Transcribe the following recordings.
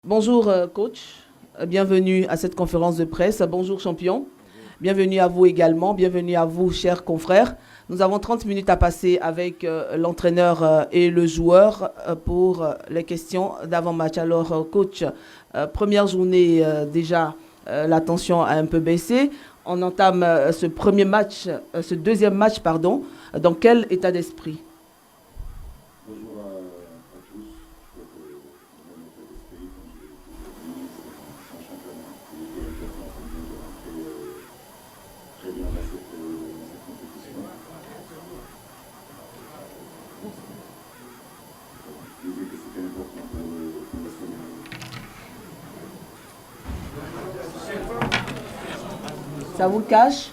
Bonjour coach, bienvenue à cette conférence de presse. Bonjour champion, bienvenue à vous également, bienvenue à vous chers confrères. Nous avons 30 minutes à passer avec l'entraîneur et le joueur pour les questions d'avant-match. Alors coach, première journée déjà, la tension a un peu baissé. On entame ce deuxième match, pardon, dans quel état d'esprit? Bonjour à tous. Je crois que mon état d'esprit, comme je l'ai toujours dit, c'est un championnat. Il était important pour nous de rentrer très bien dans cette compétition. Je disais que c'était important pour la semaine. Ça vous cache?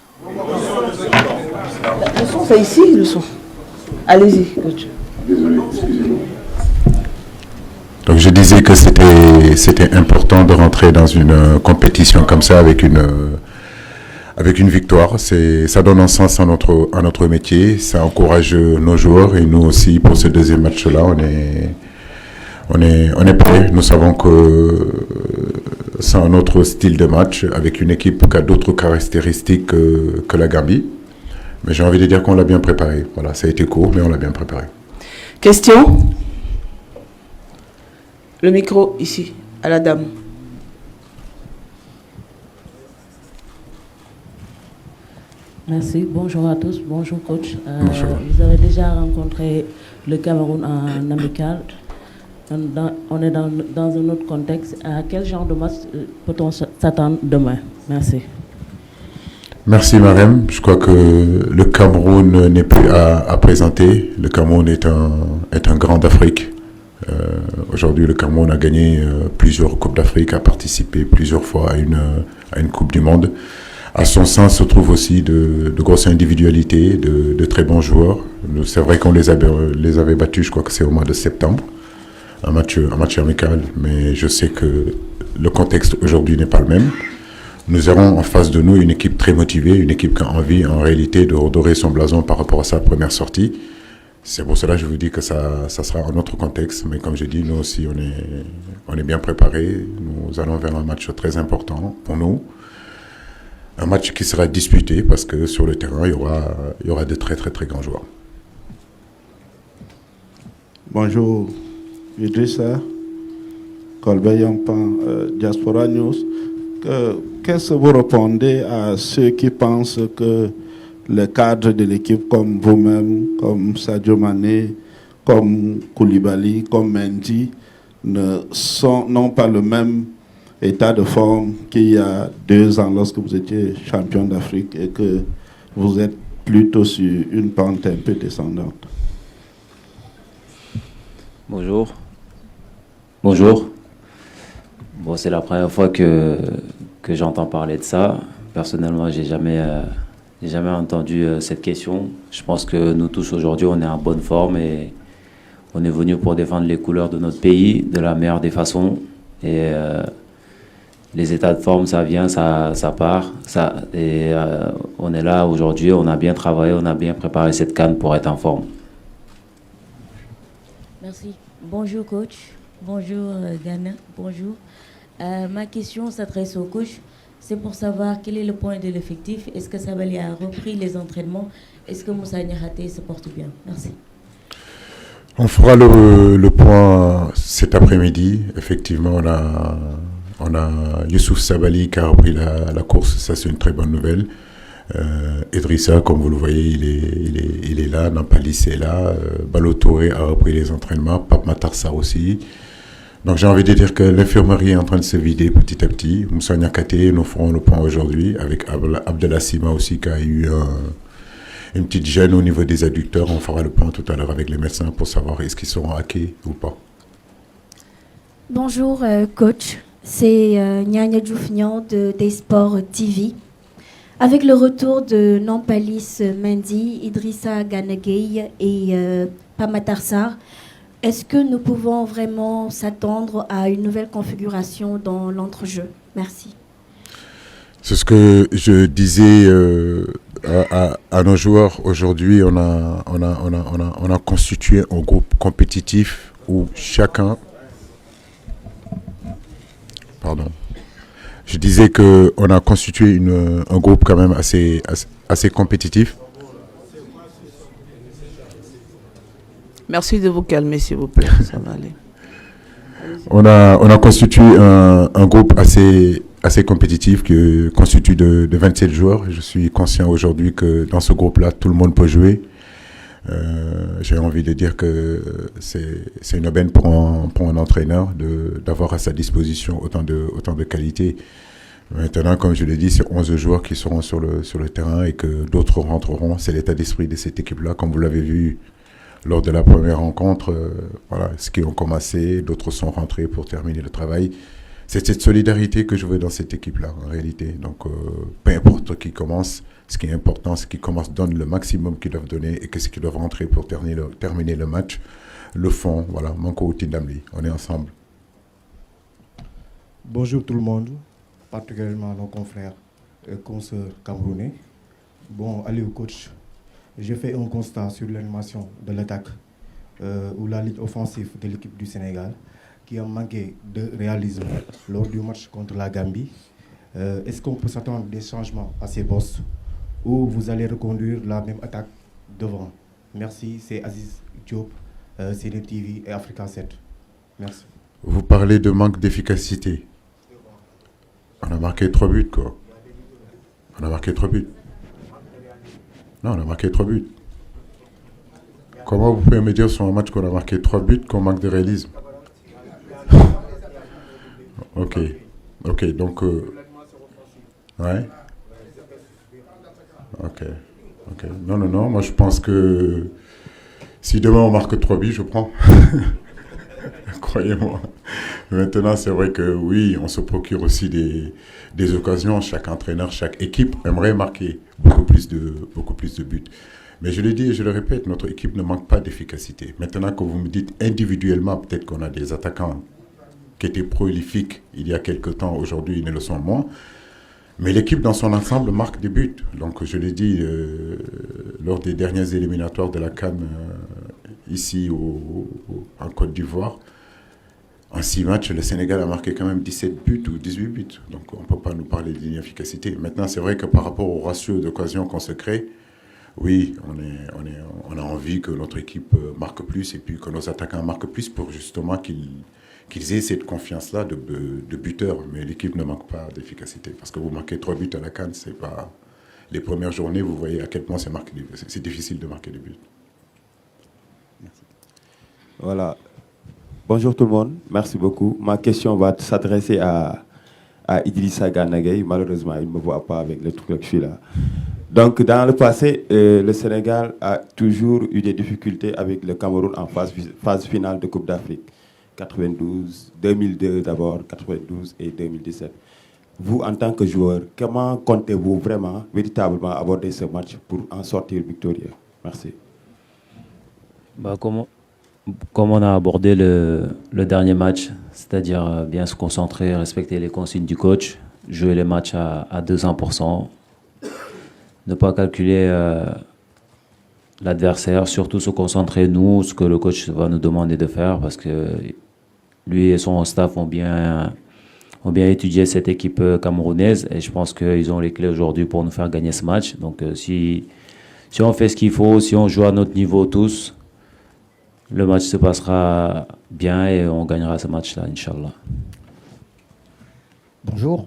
Le son, c'est ici, le son. Allez-y, coach. Désolé, excusez-moi. Donc je disais que c'était important de rentrer dans une compétition comme ça avec une victoire. Ça donne un sens à notre métier, ça encourage nos joueurs et nous aussi pour ce deuxième match-là, on est prêts. Nous savons que c'est un autre style de match avec une équipe qui a d'autres caractéristiques que la Gambie. Mais j'ai envie de dire qu'on l'a bien préparé. Voilà, ça a été court, mais on l'a bien préparé. Question? Le micro ici, à la dame. Merci, bonjour à tous, bonjour coach. Bonjour. Vous avez déjà rencontré le Cameroun en amical. On est dans un autre contexte. À quel genre de match peut-on s'attendre demain? Merci. Merci Marem. Je crois que le Cameroun n'est plus à présenter. Le Cameroun est un grand d'Afrique. Aujourd'hui, le Cameroun a gagné plusieurs Coupes d'Afrique, a participé plusieurs fois à une Coupe du Monde. À son sein se trouvent aussi de grosses individualités, de très bons joueurs. C'est vrai qu'on les avait battus, je crois que c'est au mois de septembre, un match amical, mais je sais que le contexte aujourd'hui n'est pas le même. Nous aurons en face de nous une équipe très motivée, une équipe qui a envie en réalité de redorer son blason par rapport à sa première sortie. C'est pour cela que je vous dis que ça sera un autre contexte, mais comme je dis, nous aussi on est bien préparés. Nous allons vers un match très important pour nous. Un match qui sera disputé parce que sur le terrain, il y aura de très très très grands joueurs. Bonjour, Idrissa, Colbert Yampan, Diaspora News. Qu'est-ce que vous répondez à ceux qui pensent que les cadres de l'équipe comme vous-même, comme Sadio Mané, comme Koulibaly, comme Mendy, n'ont pas le même état de forme qu'il y a 2 ans lorsque vous étiez champion d'Afrique et que vous êtes plutôt sur une pente un peu descendante? Bonjour. Bonjour. Bon, c'est la première fois que j'entends parler de ça. Personnellement, j'ai jamais entendu cette question. Je pense que nous tous aujourd'hui, on est en bonne forme et on est venu pour défendre les couleurs de notre pays de la meilleure des façons. Et les états de forme, ça vient, ça part. On est là aujourd'hui, on a bien travaillé, on a bien préparé cette CAN pour être en forme. Merci. Bonjour coach, bonjour Ghana, bonjour. Ma question s'adresse au coach. C'est pour savoir quel est le point de l'effectif. Est-ce que Sabali a repris les entraînements? Est-ce que Moussa Niakhaté se porte bien? Merci. On fera le point cet après-midi. Effectivement, on a Youssouf Sabali qui a repris la course. Ça, c'est une très bonne nouvelle. Idrissa, comme vous le voyez, il est là. Nampalis est là. Balo Touré a repris les entraînements. Pape Matar Sarr aussi. Donc j'ai envie de dire que l'infirmerie est en train de se vider petit à petit. Moussa Niakhaté, nous ferons le point aujourd'hui avec Abdallah Sima aussi qui a eu une petite gêne au niveau des adducteurs. On fera le point tout à l'heure avec les médecins pour savoir est-ce qu'ils seront hackés ou pas. Bonjour coach, c'est Nyanya Djoufnian de Des Sports TV. Avec le retour de Nampalis Mendy, Idrissa Gana Gueye et Pape Matar Sarr, est-ce que nous pouvons vraiment s'attendre à une nouvelle configuration dans l'entrejeu? Merci. C'est ce que je disais à nos joueurs aujourd'hui. On a constitué un groupe compétitif où chacun Pardon. Je disais qu'on a constitué un groupe quand même assez compétitif. Merci de vous calmer, s'il vous plaît. Ça va aller. On a constitué un groupe assez compétitif qui constitue de 27 joueurs. Je suis conscient aujourd'hui que dans ce groupe-là, tout le monde peut jouer. J'ai envie de dire que c'est une aubaine pour un entraîneur d'avoir à sa disposition autant de qualité. Maintenant, comme je l'ai dit, c'est 11 joueurs qui seront sur le terrain et que d'autres rentreront. C'est l'état d'esprit de cette équipe-là, comme vous l'avez vu lors de la première rencontre. Voilà, ceux qui ont commencé, d'autres sont rentrés pour terminer le travail. C'est cette solidarité que je veux dans cette équipe-là, en réalité. Donc, peu importe qui commence, ce qui est important, c'est qu'ils commencent, donnent le maximum qu'ils doivent donner et que ce qu'ils doivent rentrer pour terminer le match, le font. Voilà, Manko Tindamli, on est ensemble. Bonjour tout le monde, particulièrement nos confrères et consoeurs camerounais. Bon, allez au coach. J'ai fait un constat sur l'animation de l'attaque ou la ligne offensive de l'équipe du Sénégal qui a manqué de réalisme lors du match contre la Gambie. Est-ce qu'on peut s'attendre des changements à ces postes ou vous allez reconduire la même attaque devant? Merci, c'est Aziz Diop, CD TV et Africa 7. Merci. Vous parlez de manque d'efficacité. On a marqué 3 buts, quoi. On a marqué 3 buts. Non, on a marqué 3 buts. Comment vous pouvez me dire sur un match qu'on a marqué 3 buts qu'on manque de réalisme? Ok, donc... ouais. Ok. Non, moi je pense que si demain on marque 3 buts, je prends. Croyez-moi. Maintenant, c'est vrai que oui, on se procure aussi des occasions. Chaque entraîneur, chaque équipe aimerait marquer beaucoup plus de buts. Mais je le dis et je le répète, notre équipe ne manque pas d'efficacité. Maintenant que vous me dites individuellement, peut-être qu'on a des attaquants qui étaient prolifiques il y a quelque temps, aujourd'hui ils ne le sont moins. Mais l'équipe dans son ensemble marque des buts. Donc je l'ai dit lors des dernières éliminatoires de la CAN ici en Côte d'Ivoire. En 6 matchs, le Sénégal a marqué quand même 17 buts ou 18 buts. Donc on ne peut pas nous parler d'inefficacité. Maintenant, c'est vrai que par rapport au ratio d'occasion qu'on se crée, oui, on a envie que notre équipe marque plus et puis que nos attaquants marquent plus pour justement qu'ils aient cette confiance-là de buteur. Mais l'équipe ne manque pas d'efficacité. Parce que vous marquez 3 buts à la CAN, c'est pas... Les premières journées, vous voyez à quel point c'est difficile de marquer des buts. Merci. Voilà. Bonjour tout le monde, merci beaucoup. Ma question va s'adresser à Idrissa Gana Gueye. Malheureusement, il ne me voit pas avec le truc que je suis là. Donc, dans le passé, le Sénégal a toujours eu des difficultés avec le Cameroun en phase finale de Coupe d'Afrique. 92, 2002 d'abord, 92 et 2017. Vous, en tant que joueur, comment comptez-vous vraiment, véritablement aborder ce match pour en sortir victorieux? Merci. Comme on a abordé le dernier match, c'est-à-dire bien se concentrer, respecter les consignes du coach, jouer les matchs à 200%, ne pas calculer l'adversaire, surtout se concentrer nous, ce que le coach va nous demander de faire, parce que lui et son staff ont bien étudié cette équipe camerounaise et je pense qu'ils ont les clés aujourd'hui pour nous faire gagner ce match. Donc si on fait ce qu'il faut, si on joue à notre niveau tous, le match se passera bien et on gagnera ce match-là, Inch'Allah. Bonjour.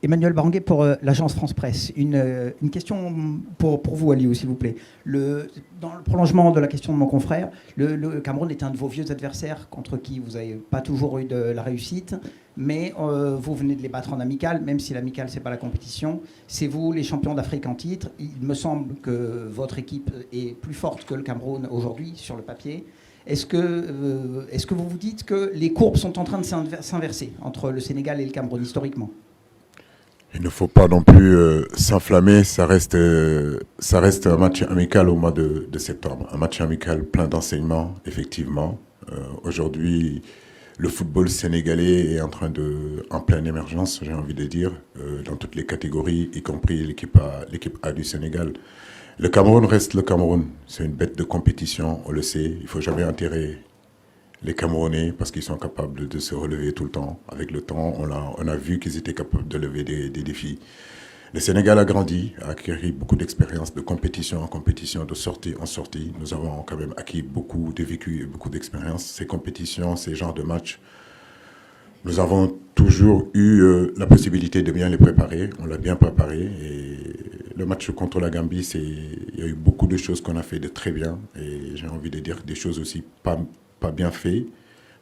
Emmanuel Baranguet pour l'agence France Presse. Une question pour vous, Aliou, s'il vous plaît. Dans le prolongement de la question de mon confrère, le Cameroun est un de vos vieux adversaires contre qui vous n'avez pas toujours eu de la réussite, mais vous venez de les battre en amical, même si l'amical, ce n'est pas la compétition. C'est vous, les champions d'Afrique en titre. Il me semble que votre équipe est plus forte que le Cameroun aujourd'hui, sur le papier. Est-ce que vous vous dites que les courbes sont en train de s'inverser entre le Sénégal et le Cameroun, historiquement? Il ne faut pas non plus s'enflammer, ça reste un match amical au mois de septembre. Un match amical plein d'enseignements, effectivement. Aujourd'hui, le football sénégalais est en pleine émergence, j'ai envie de dire, dans toutes les catégories, y compris l'équipe A du Sénégal. Le Cameroun reste le Cameroun. C'est une bête de compétition, on le sait. Il ne faut jamais enterrer les Camerounais, parce qu'ils sont capables de se relever tout le temps. Avec le temps, on a vu qu'ils étaient capables de lever des défis. Le Sénégal a grandi, a acquis beaucoup d'expérience, de compétition en compétition, de sortie en sortie. Nous avons quand même acquis beaucoup de vécu et beaucoup d'expérience. Ces compétitions, ces genres de matchs, nous avons toujours eu la possibilité de bien les préparer. On l'a bien préparé. Et le match contre la Gambie, il y a eu beaucoup de choses qu'on a fait de très bien. Et j'ai envie de dire des choses aussi pas bien faites.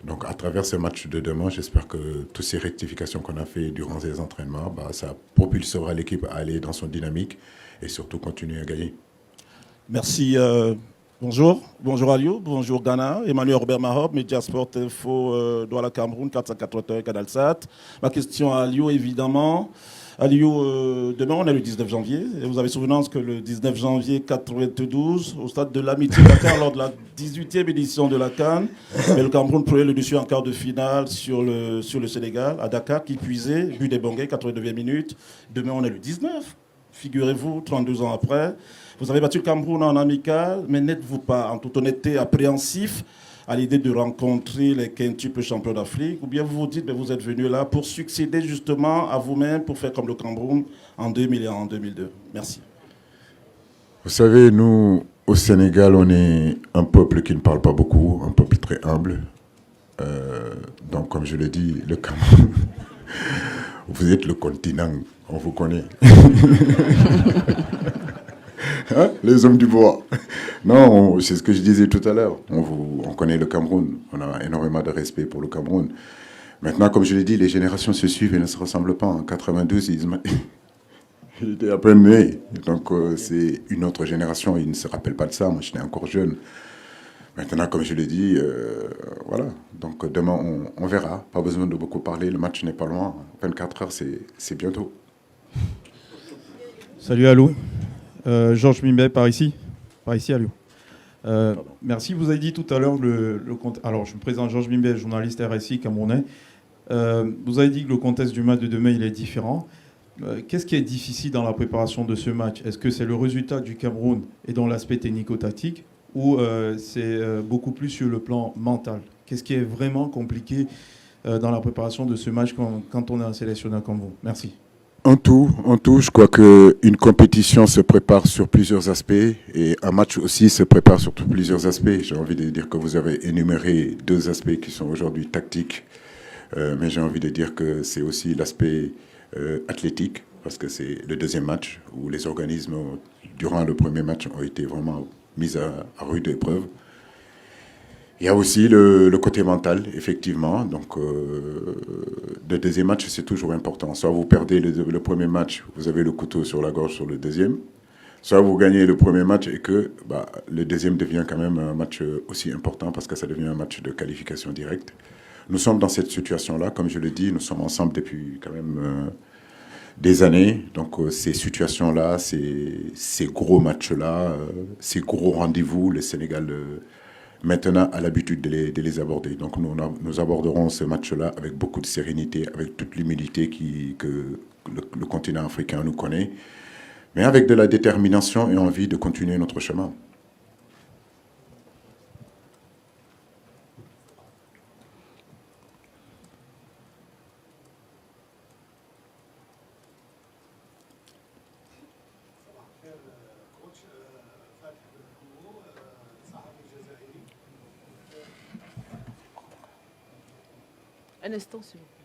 Donc, à travers ce match de demain, j'espère que toutes ces rectifications qu'on a fait durant ces entraînements, ça propulsera l'équipe à aller dans son dynamique et surtout continuer à gagner. Merci. Bonjour. Bonjour Aliou. Bonjour Ghana. Emmanuel Robert Mahob, Média Sport Info, Douala Cameroun, 481 Canalsat. Ma question à Aliou, évidemment. Aliou, demain, on est le 19 janvier. Et vous avez souvenance que le 19 janvier 92, au stade de l'Amitié Dakar, lors de la 18e édition de la CAN, le Cameroun prenait le dessus en quart de finale sur le Sénégal, à Dakar, qui puisait, but des Bangais, 89e minute. Demain, on est le 19. Figurez-vous, 32 ans après. Vous avez battu le Cameroun en amical, mais n'êtes-vous pas, en toute honnêteté, appréhensif à l'idée de rencontrer les quintuples champions d'Afrique, ou bien vous vous dites que vous êtes venu là pour succéder justement à vous-même, pour faire comme le Cameroun en 2000 et en 2002. Merci. Vous savez, nous, au Sénégal, on est un peuple qui ne parle pas beaucoup, un peuple très humble. Donc, comme je l'ai dit, le Cameroun, vous êtes le continent, on vous connaît. Hein, les hommes du bois. Non, c'est ce que je disais tout à l'heure. On connaît le Cameroun. On a énormément de respect pour le Cameroun. Maintenant, comme je l'ai dit, les générations se suivent et ne se ressemblent pas. En 92, il était à peine né. Donc, c'est une autre génération. Ils ne se rappellent pas de ça. Moi, j'étais encore jeune. Maintenant, comme je l'ai dit, voilà. Donc, demain, on verra. Pas besoin de beaucoup parler. Le match n'est pas loin. 24 heures, c'est bientôt. Salut, Alou. Georges Mimbe, par ici à Lyon. Merci, vous avez dit tout à l'heure le contexte. Alors, je me présente Georges Mimbe, journaliste RSI camerounais. Vous avez dit que le contexte du match de demain, il est différent. Qu'est-ce qui est difficile dans la préparation de ce match? Est-ce que c'est le résultat du Cameroun et dans l'aspect technico-tactique, ou c'est beaucoup plus sur le plan mental? Qu'est-ce qui est vraiment compliqué dans la préparation de ce match quand on est un sélectionneur comme vous? Merci. En tout, je crois qu'une compétition se prépare sur plusieurs aspects et un match aussi se prépare sur plusieurs aspects. J'ai envie de dire que vous avez énuméré deux aspects qui sont aujourd'hui tactiques, mais j'ai envie de dire que c'est aussi l'aspect athlétique, parce que c'est le deuxième match où les organismes, durant le premier match, ont été vraiment mis à rude épreuve. Il y a aussi le côté mental, effectivement. Donc, le deuxième match, c'est toujours important. Soit vous perdez le premier match, vous avez le couteau sur la gorge sur le deuxième. Soit vous gagnez le premier match et que le deuxième devient quand même un match aussi important parce que ça devient un match de qualification directe. Nous sommes dans cette situation-là. Comme je le dis, nous sommes ensemble depuis quand même des années. Donc, ces situations-là, ces gros matchs-là, ces gros rendez-vous, le Sénégal... maintenant a l'habitude de les aborder. Donc nous aborderons ce match-là avec beaucoup de sérénité, avec toute l'humilité que le continent africain nous connaît, mais avec de la détermination et envie de continuer notre chemin. Un instant, s'il vous plaît.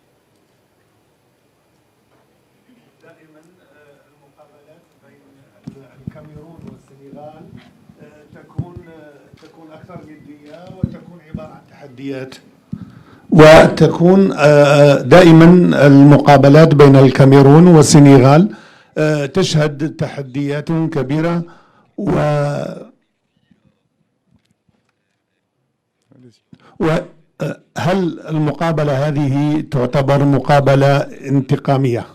دائما المقابلات بين الكاميرون والسنغال تكون اكثر جديه وتكون عباره عن تحديات وتكون دائما المقابلات بين الكاميرون والسنغال تشهد تحديات كبيره هل المقابلة هذه تعتبر مقابلة انتقامية؟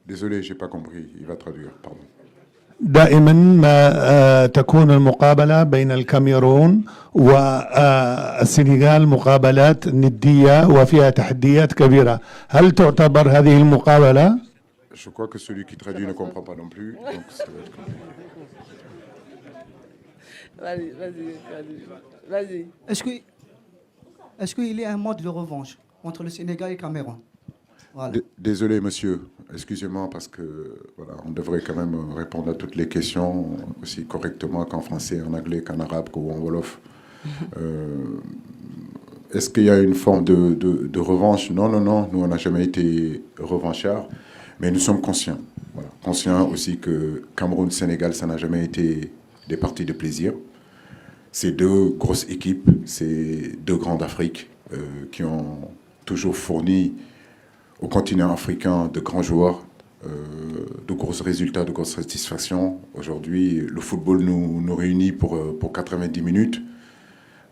Désolé, j'ai pas compris. Il va traduire, pardon. دائما ما تكون المقابلة بين الكاميرون والسنغال مقابلات ندية وفيها تحديات كبيرة. هل تعتبر هذه المقابلة؟ Je crois que celui qui traduit ne comprend pas non plus. Donc ça va être compliqué. Vas-y. Est-ce qu'il y a un mode de revanche entre le Sénégal et le Cameroun? Voilà. Désolé, monsieur. Excusez-moi parce que voilà, on devrait quand même répondre à toutes les questions aussi correctement qu'en français, en anglais, qu'en arabe, qu'en wolof. Est-ce qu'il y a une forme de revanche? Non, non, non. Nous, on n'a jamais été revanchards, mais nous sommes conscients. Voilà. Conscients aussi que Cameroun-Sénégal, ça n'a jamais été des parties de plaisir. C'est deux grosses équipes, c'est deux grands d'Afrique qui ont toujours fourni au continent africain de grands joueurs, de gros résultats, de grosses satisfactions. Aujourd'hui, le football nous réunit pour 90 minutes.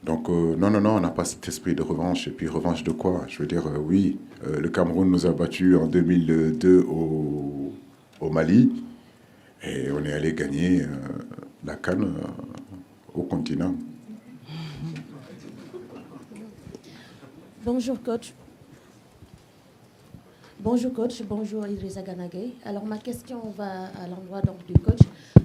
Donc, non, on n'a pas cet esprit de revanche. Et puis, revanche de quoi? Je veux dire, oui, le Cameroun nous a battus en 2002 au Mali. Et on est allé gagner la CAN au continent. Bonjour coach. Bonjour coach, bonjour Idrissa Gana Gueye. Alors ma question va à l'endroit donc du coach.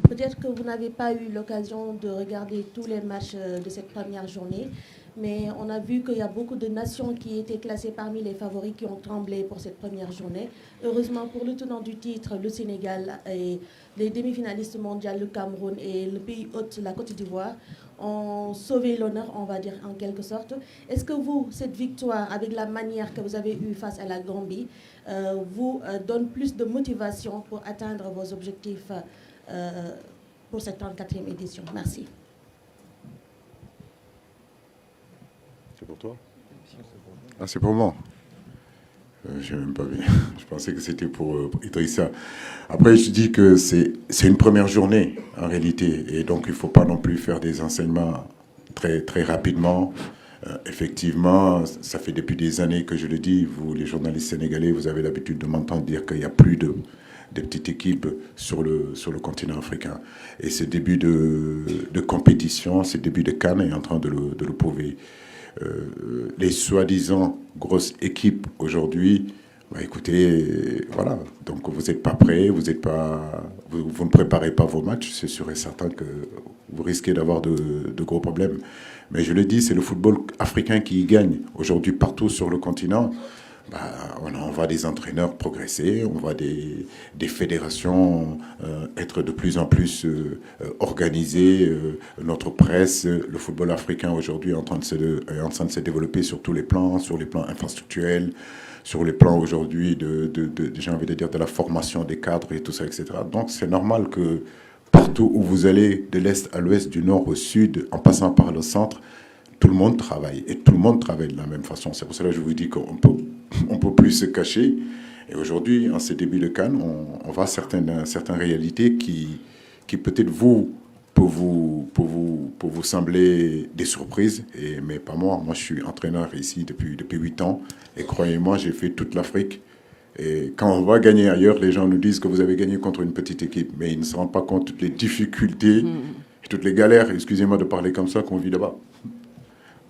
Peut-être que vous n'avez pas eu l'occasion de regarder tous les matchs de cette première journée, mais on a vu qu'il y a beaucoup de nations qui étaient classées parmi les favoris qui ont tremblé pour cette première journée. Heureusement pour le tenant du titre, le Sénégal et les demi-finalistes mondiaux, le Cameroun et le pays hôte, la Côte d'Ivoire, ont sauvé l'honneur, on va dire en quelque sorte. Est-ce que vous, cette victoire, avec la manière que vous avez eue face à la Gambie, vous donne plus de motivation pour atteindre vos objectifs pour cette 34e édition? Merci. C'est pour toi? Ah, c'est pour moi. Je n'ai même pas vu. Je pensais que c'était pour Idrissa. Après, je dis que c'est une première journée, en réalité. Et donc, il ne faut pas non plus faire des enseignements très, très rapidement. Effectivement, ça fait depuis des années que je le dis. Vous, les journalistes sénégalais, vous avez l'habitude de m'entendre dire qu'il n'y a plus de petites équipes sur le continent africain. Et ce début de compétition, ce début de CAN est en train de le prouver. Les soi-disant grosses équipes aujourd'hui, bah écoutez, voilà, donc vous n'êtes pas prêts, vous ne préparez pas vos matchs, c'est sûr et certain que vous risquez d'avoir de gros problèmes. Mais je le dis, c'est le football africain qui y gagne. Aujourd'hui, partout sur le continent, bah, on voit des entraîneurs progresser, on voit des fédérations être de plus en plus organisées. Notre presse, le football africain aujourd'hui est en train de se développer sur tous les plans infrastructurels, sur les plans aujourd'hui j'ai envie de dire, de la formation des cadres et tout ça, etc. Donc c'est normal que partout où vous allez, de l'Est à l'Ouest, du Nord au Sud, en passant par le centre, tout le monde travaille. Et tout le monde travaille de la même façon. C'est pour cela que je vous dis qu'on peut plus se cacher. Et aujourd'hui, en ce début de CAN, on voit certaines réalités qui peut-être pour vous sembler des surprises, mais pas moi. Moi, je suis entraîneur ici depuis 8 ans. Et croyez-moi, j'ai fait toute l'Afrique. Et quand on va gagner ailleurs, les gens nous disent que vous avez gagné contre une petite équipe. Mais ils ne se rendent pas compte de toutes les difficultés et toutes les galères, excusez-moi de parler comme ça, qu'on vit là-bas.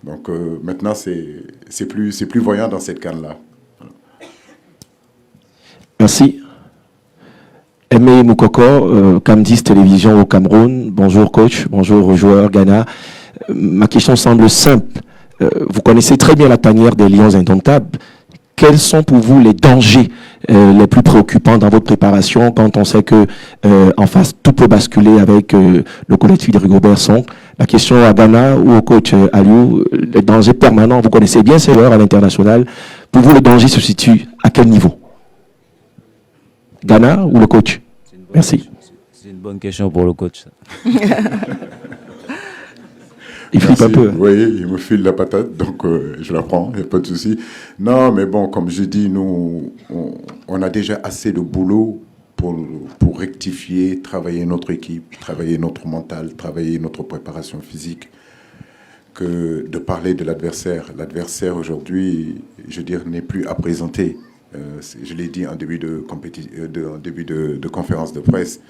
Donc maintenant, c'est plus voyant dans cette CAN-là. Voilà. Merci. Aimé Moukoko, Cam10 Télévision au Cameroun. Bonjour coach, bonjour aux joueurs Ghana. Ma question semble simple. Vous connaissez très bien la tanière des Lions indomptables. Quels sont pour vous les dangers les plus préoccupants dans votre préparation quand on sait que en face tout peut basculer avec le collectif de Rigobert Song? La question à Ghana ou au coach Aliou, les dangers permanents, vous connaissez bien ces joueurs à l'international. Pour vous, le danger se situe à quel niveau? Ghana ou le coach? Merci. C'est une bonne question pour le coach. Il flippe un peu. Oui, il me file la patate, donc je la prends, il n'y a pas de souci. Non, mais bon, comme je dis, nous, on a déjà assez de boulot pour rectifier, travailler notre équipe, travailler notre mental, travailler notre préparation physique, que de parler de l'adversaire. L'adversaire, aujourd'hui, je veux dire, n'est plus à présenter. Je l'ai dit en début de conférence de presse.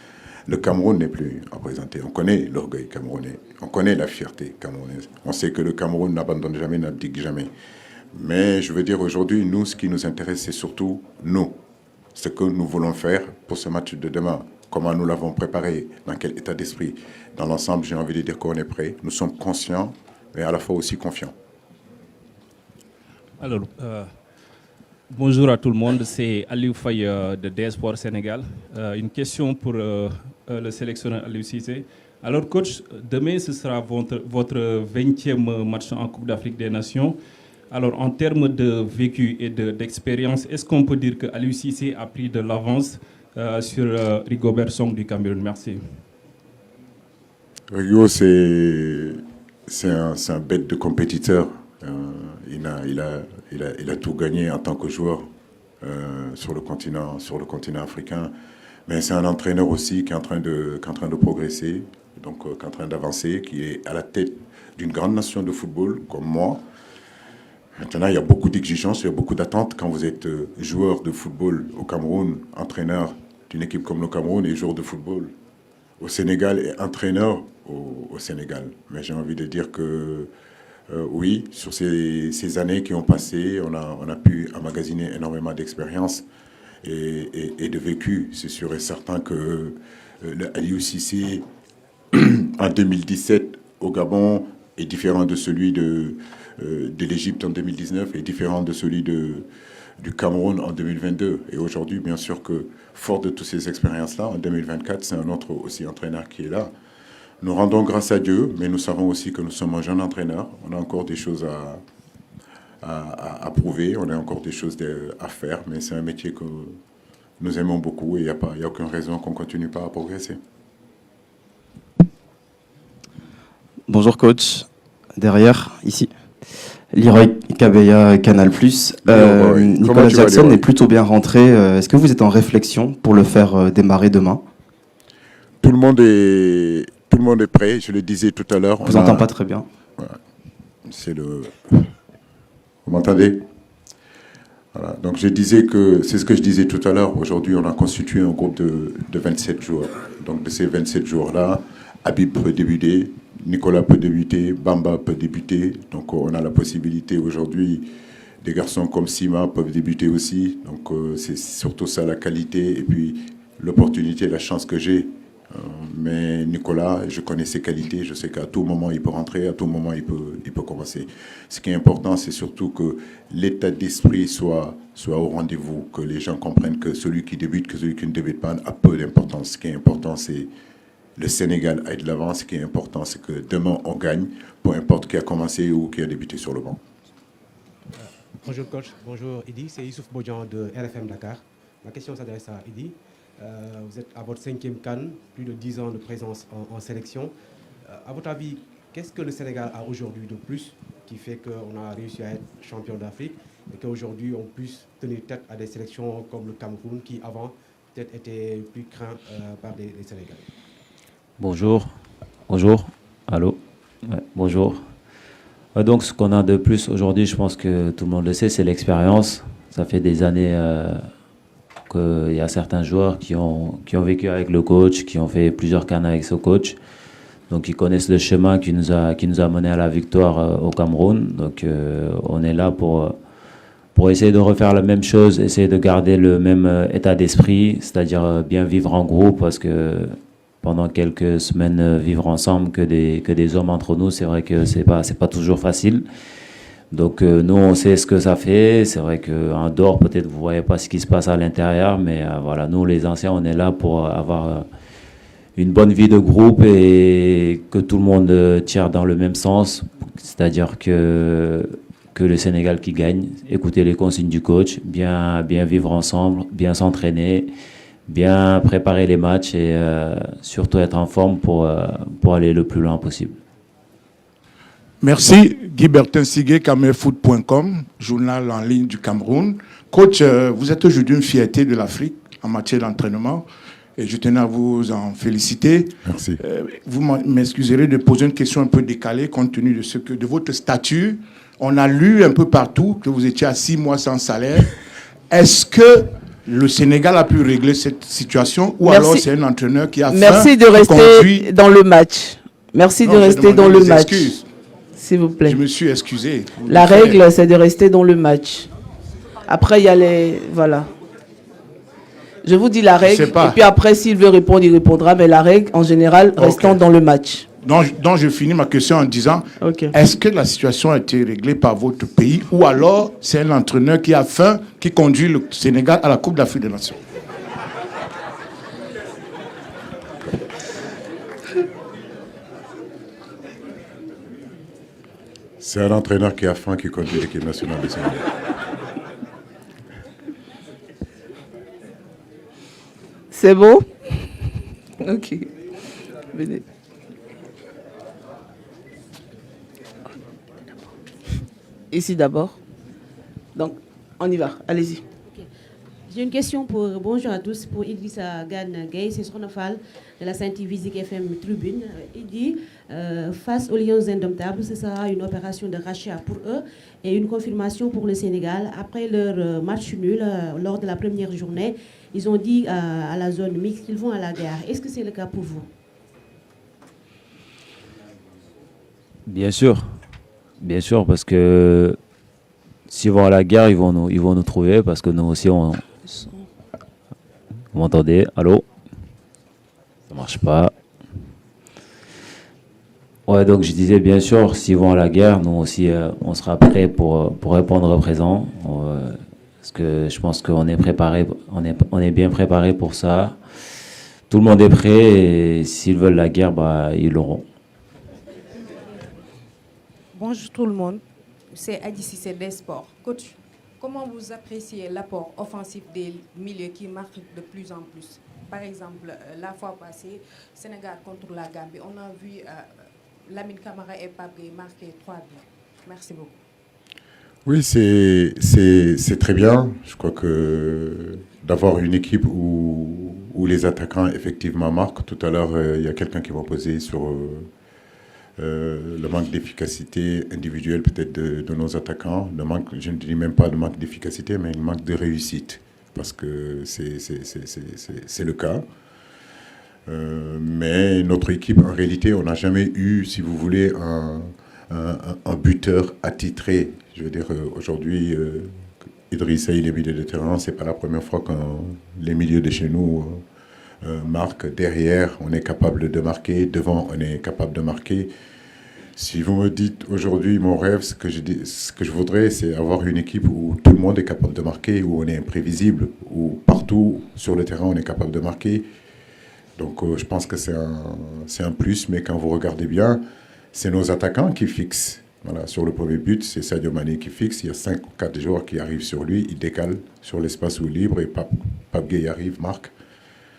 Le Cameroun n'est plus représenté. On connaît l'orgueil camerounais, on connaît la fierté camerounaise. On sait que le Cameroun n'abandonne jamais, n'abdique jamais. Mais je veux dire, aujourd'hui, nous, ce qui nous intéresse, c'est surtout nous. Ce que nous voulons faire pour ce match de demain. Comment nous l'avons préparé, dans quel état d'esprit. Dans l'ensemble, j'ai envie de dire qu'on est prêt. Nous sommes conscients, mais à la fois aussi confiants. Alors, bonjour à tout le monde, c'est Aliou Faye de DS-Sport Sénégal. Une question pour le sélectionneur Aliou Cissé. Alors coach, demain ce sera votre 20e match en Coupe d'Afrique des Nations. Alors en termes de vécu et d'expérience, est-ce qu'on peut dire que Aliou Cissé a pris de l'avance sur Rigobert Song du Cameroun? Merci. Rigo, c'est un bête de compétiteur. Il a tout gagné en tant que joueur sur le continent africain. Mais c'est un entraîneur aussi qui est en train de progresser, donc qui est en train d'avancer, qui est à la tête d'une grande nation de football comme moi. Maintenant, il y a beaucoup d'exigences, il y a beaucoup d'attentes quand vous êtes joueur de football au Cameroun, entraîneur d'une équipe comme le Cameroun et joueur de football au Sénégal et entraîneur au Sénégal. Mais j'ai envie de dire que oui, sur ces années qui ont passé, on a pu emmagasiner énormément d'expérience et de vécu. C'est sûr et certain que le Aliou Cissé en 2017 au Gabon est différent de celui de l'Égypte en 2019 et différent de celui du Cameroun en 2022. Et aujourd'hui, bien sûr que, fort de toutes ces expériences-là, en 2024, c'est un autre aussi entraîneur qui est là. Nous rendons grâce à Dieu, mais nous savons aussi que nous sommes un jeune entraîneur. On a encore des choses à prouver, on a encore des choses à faire, mais c'est un métier que nous aimons beaucoup et il n'y a aucune raison qu'on ne continue pas à progresser. Bonjour coach, derrière, ici. Leroy Kabeya, Canal+. Nicolas Jackson est plutôt bien rentré. Est-ce que vous êtes en réflexion pour le faire démarrer demain? Tout le monde est prêt, je le disais tout à l'heure. Je vous entends pas très bien. Voilà. Vous m'entendez? Voilà. Donc je disais que, c'est ce que je disais tout à l'heure, aujourd'hui on a constitué un groupe de 27 joueurs. Donc de ces 27 joueurs-là, Habib peut débuter, Nicolas peut débuter, Bamba peut débuter. Donc on a la possibilité aujourd'hui, des garçons comme Sima peuvent débuter aussi. Donc c'est surtout ça la qualité et puis l'opportunité, la chance que j'ai. Mais Nicolas, je connais ses qualités, je sais qu'à tout moment il peut rentrer, à tout moment il peut commencer. Ce qui est important, c'est surtout que l'état d'esprit soit au rendez-vous, que les gens comprennent que celui qui débute, que celui qui ne débute pas a peu d'importance. Ce qui est important, c'est le Sénégal aille de l'avant. Ce qui est important, c'est que demain on gagne, peu importe qui a commencé ou qui a débuté sur le banc. Bonjour coach, bonjour Idi, c'est Youssouf Bodjan de RFM Dakar. Ma question s'adresse à Idi. Vous êtes à votre 5e CAN, plus de 10 ans de présence en sélection. À votre avis, qu'est-ce que le Sénégal a aujourd'hui de plus qui fait qu'on a réussi à être champion d'Afrique et qu'aujourd'hui on puisse tenir tête à des sélections comme le Cameroun qui avant peut-être étaient plus craints par les Sénégalais? Bonjour, allô, ouais, bonjour. Donc ce qu'on a de plus aujourd'hui, je pense que tout le monde le sait, c'est l'expérience. Ça fait des années qu'il y a certains joueurs qui ont vécu avec le coach, qui ont fait plusieurs CAN avec ce coach. Donc ils connaissent le chemin qui nous a mené à la victoire au Cameroun. Donc on est là pour essayer de refaire la même chose, essayer de garder le même état d'esprit, c'est-à-dire bien vivre en groupe, parce que pendant quelques semaines, vivre ensemble que des hommes entre nous, c'est vrai que c'est pas toujours facile. Donc nous, on sait ce que ça fait. C'est vrai qu'en dehors, peut-être vous voyez pas ce qui se passe à l'intérieur, mais voilà, nous les anciens, on est là pour avoir une bonne vie de groupe et que tout le monde tire dans le même sens. C'est-à-dire que le Sénégal qui gagne, écouter les consignes du coach, bien vivre ensemble, bien s'entraîner, bien préparer les matchs et surtout être en forme pour aller le plus loin possible. Merci. Guy Bertin Sigué, camerofoot.com, journal en ligne du Cameroun. Coach, vous êtes aujourd'hui une fierté de l'Afrique en matière d'entraînement et je tenais à vous en féliciter. Merci. Vous m'excuserez de poser une question un peu décalée compte tenu de votre statut. On a lu un peu partout que vous étiez à 6 mois sans salaire. Est-ce que le Sénégal a pu régler cette situation ou alors c'est un entraîneur qui a Merci de rester dans le match. Merci de rester dans le match. S'il vous plaît. Je me suis excusé. La règle, c'est de rester dans le match. Après, il y a les... Voilà. Je vous dis la règle. Et puis après, s'il veut répondre, il répondra. Mais la règle, en général, restons dans le match. Donc, je finis ma question en disant, est-ce que la situation a été réglée par votre pays ou alors c'est un entraîneur qui a faim qui conduit le Sénégal à la Coupe d'Afrique des Nations? C'est un entraîneur qui a faim qui conduit l'équipe nationale du Sénégal. C'est beau? Ok. Venez. Ici d'abord. Donc, on y va. Allez-y. J'ai une question bonjour à tous, pour Idrissa Gana Gueye, c'est Sronafal de la Saint-TV Zik FM Tribune. Il dit, face aux Lions indomptables, ce sera une opération de rachat pour eux et une confirmation pour le Sénégal. Après leur match nul, lors de la première journée, ils ont dit à la zone mixte qu'ils vont à la guerre. Est-ce que c'est le cas pour vous? Bien sûr, parce que s'ils vont à la guerre, ils vont nous trouver, parce que nous aussi, vous m'entendez? Allô? Ça marche pas. Ouais, donc je disais, bien sûr, s'ils vont à la guerre, nous aussi, on sera prêts pour répondre présent. Parce que je pense qu'on est préparé, on est bien préparé pour ça. Tout le monde est prêt, et s'ils veulent la guerre, ils l'auront. Bonjour tout le monde, c'est Adi Cissé des Sports. Coach, comment vous appréciez l'apport offensif des milieux qui marquent de plus en plus? Par exemple, la fois passée, Sénégal contre la Gambie, on a vu Lamine Camara et Pape Gueye marquer 3 buts. Merci beaucoup. Oui, c'est très bien. Je crois que d'avoir une équipe où les attaquants effectivement marquent. Tout à l'heure, il y a quelqu'un qui m'a posé sur le manque d'efficacité individuelle peut-être de nos attaquants. Je ne dis même pas de manque d'efficacité, mais le manque de réussite. Parce que c'est le cas. Mais notre équipe, en réalité, on n'a jamais eu, si vous voulez, un buteur attitré. Je veux dire, aujourd'hui, Idrissa, il est milieu de terrain. Ce n'est pas la première fois que les milieux de chez nous marquent. Derrière, on est capable de marquer. Devant, on est capable de marquer. Si vous me dites aujourd'hui, mon rêve, ce que je voudrais, c'est avoir une équipe où tout le monde est capable de marquer, où on est imprévisible, où partout sur le terrain, on est capable de marquer. Donc, je pense que c'est un plus. Mais quand vous regardez bien, c'est nos attaquants qui fixent. Voilà, sur le premier but, c'est Sadio Mané qui fixe. Il y a 5 ou 4 joueurs qui arrivent sur lui. Il décale sur l'espace où libre et Pape Gueye arrive, marque.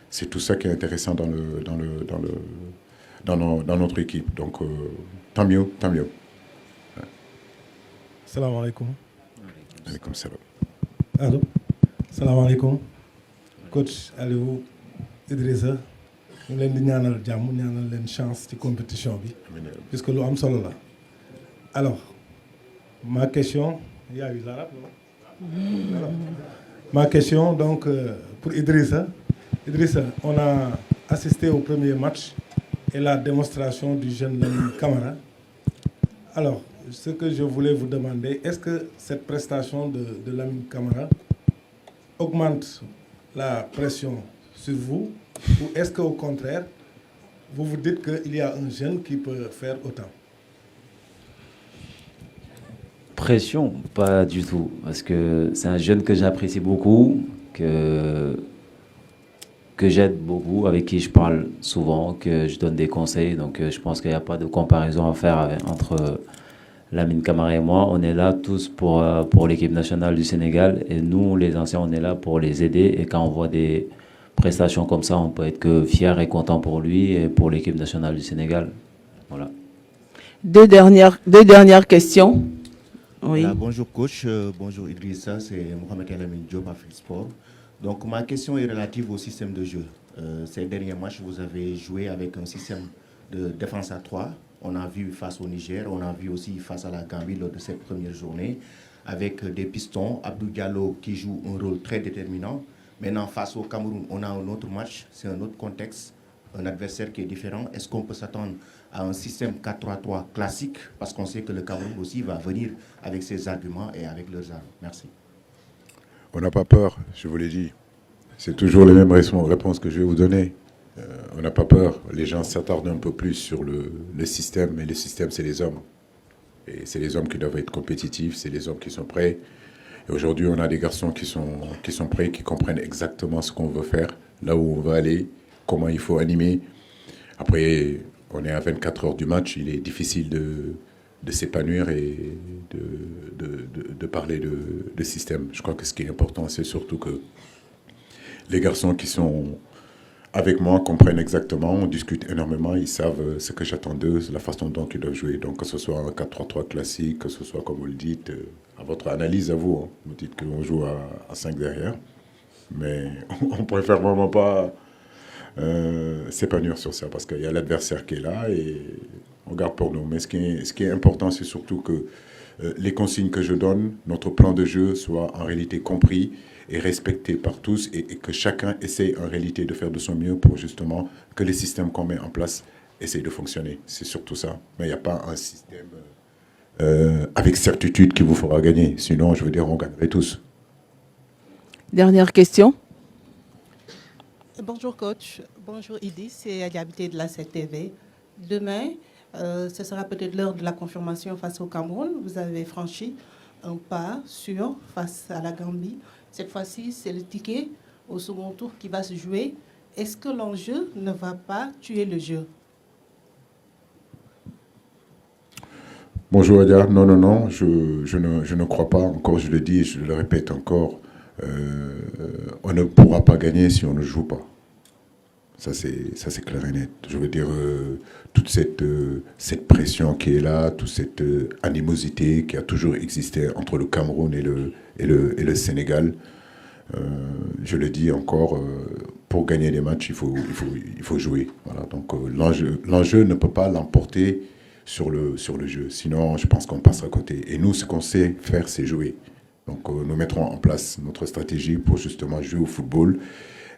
C'est tout ça qui est intéressant dans notre équipe. Donc, tant mieux, tant mieux. Ouais. Salam alaikum. Alaikum salam. Allô. Salam alaikum. Coach Aliou Idrissa, ñu leen di ñaanal jàmm, ñaanal leen chance ci compétition bi. Puisque lu am solo la. Alors, ma question, il y a eu l'arabe, non? Ma question, donc, pour Idrissa. Idrissa, on a assisté au premier match et la démonstration du jeune Lamine Camara. Alors, ce que je voulais vous demander, est-ce que cette prestation de Lamine Camara augmente la pression sur vous, ou est-ce qu'au contraire, vous vous dites qu'il y a un jeune qui peut faire autant? Pression, pas du tout, parce que c'est un jeune que j'apprécie beaucoup, que j'aide beaucoup, avec qui je parle souvent, que je donne des conseils. Donc je pense qu'il n'y a pas de comparaison à faire entre Lamine Camara et moi. On est là tous pour l'équipe nationale du Sénégal, et nous, les anciens, on est là pour les aider. Et quand on voit des prestations comme ça, on peut être que fier et content pour lui et pour l'équipe nationale du Sénégal. Voilà. Deux dernières questions. Oui. Voilà, bonjour coach, bonjour Idrissa, c'est Mohamed Elamine Diop à Sport. Donc ma question est relative au système de jeu. Ces derniers matchs, vous avez joué avec un système de défense à 3. On a vu face au Niger, on a vu aussi face à la Gambie lors de cette première journée, avec des pistons, Abdou Diallo qui joue un rôle très déterminant, Maintenant, face au Cameroun, on a un autre match, c'est un autre contexte, un adversaire qui est différent. Est-ce qu'on peut s'attendre à un système 4-3-3 classique? Parce qu'on sait que le Cameroun aussi va venir avec ses arguments et avec leurs armes. Merci. On n'a pas peur, je vous l'ai dit. C'est toujours les mêmes réponses que je vais vous donner. On n'a pas peur. Les gens s'attardent un peu plus sur le système, mais le système, c'est les hommes. Et c'est les hommes qui doivent être compétitifs, c'est les hommes qui sont prêts. Et aujourd'hui, on a des garçons qui sont prêts, qui comprennent exactement ce qu'on veut faire, là où on va aller, comment il faut animer. Après, on est à 24 heures du match, il est difficile de s'épanouir et de parler de système. Je crois que ce qui est important, c'est surtout que les garçons qui sont avec moi comprennent exactement, on discute énormément, ils savent ce que j'attends d'eux, la façon dont ils doivent jouer. Donc que ce soit un 4-3-3 classique, que ce soit comme vous le dites, à votre analyse à vous, hein. Vous dites qu'on joue à 5 derrière, mais on préfère vraiment pas s'épanouir sur ça, parce qu'il y a l'adversaire qui est là et on garde pour nous. Mais ce qui est important, c'est surtout que les consignes que je donne, notre plan de jeu soit en réalité compris et respecté par tous et que chacun essaye en réalité de faire de son mieux pour justement que les systèmes qu'on met en place essayent de fonctionner. C'est surtout ça. Mais il n'y a pas un système avec certitude qui vous fera gagner. Sinon, je veux dire, on gagnerait tous. Dernière question. Bonjour coach, bonjour Idi, c'est Aliabité de la CTV. Demain, ce sera peut-être l'heure de la confirmation face au Cameroun. Vous avez franchi un pas sûr face à la Gambie. Cette fois-ci, c'est le ticket au second tour qui va se jouer. Est-ce que l'enjeu ne va pas tuer le jeu? Bonjour Adia, non, je ne crois pas, encore je le dis et je le répète encore, on ne pourra pas gagner si on ne joue pas. Ça c'est clair et net. Je veux dire, toute cette pression qui est là, toute cette animosité qui a toujours existé entre le Cameroun et le Sénégal, je le dis encore, pour gagner des matchs, il faut jouer. Voilà, donc l'enjeu ne peut pas l'emporter sur le jeu. Sinon, je pense qu'on passera à côté. Et nous, ce qu'on sait faire, c'est jouer. Donc nous mettrons en place notre stratégie pour justement jouer au football.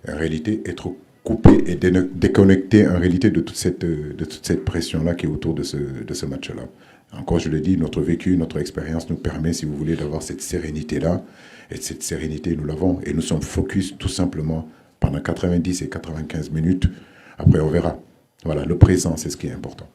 En réalité, être coupé et déconnecté en réalité de toute cette pression-là qui est autour de ce match-là. Encore, je le dis, notre vécu, notre expérience nous permet, si vous voulez, d'avoir cette sérénité-là. Et cette sérénité, nous l'avons. Et nous sommes focus tout simplement pendant 90 et 95 minutes. Après, on verra. Voilà, le présent, c'est ce qui est important.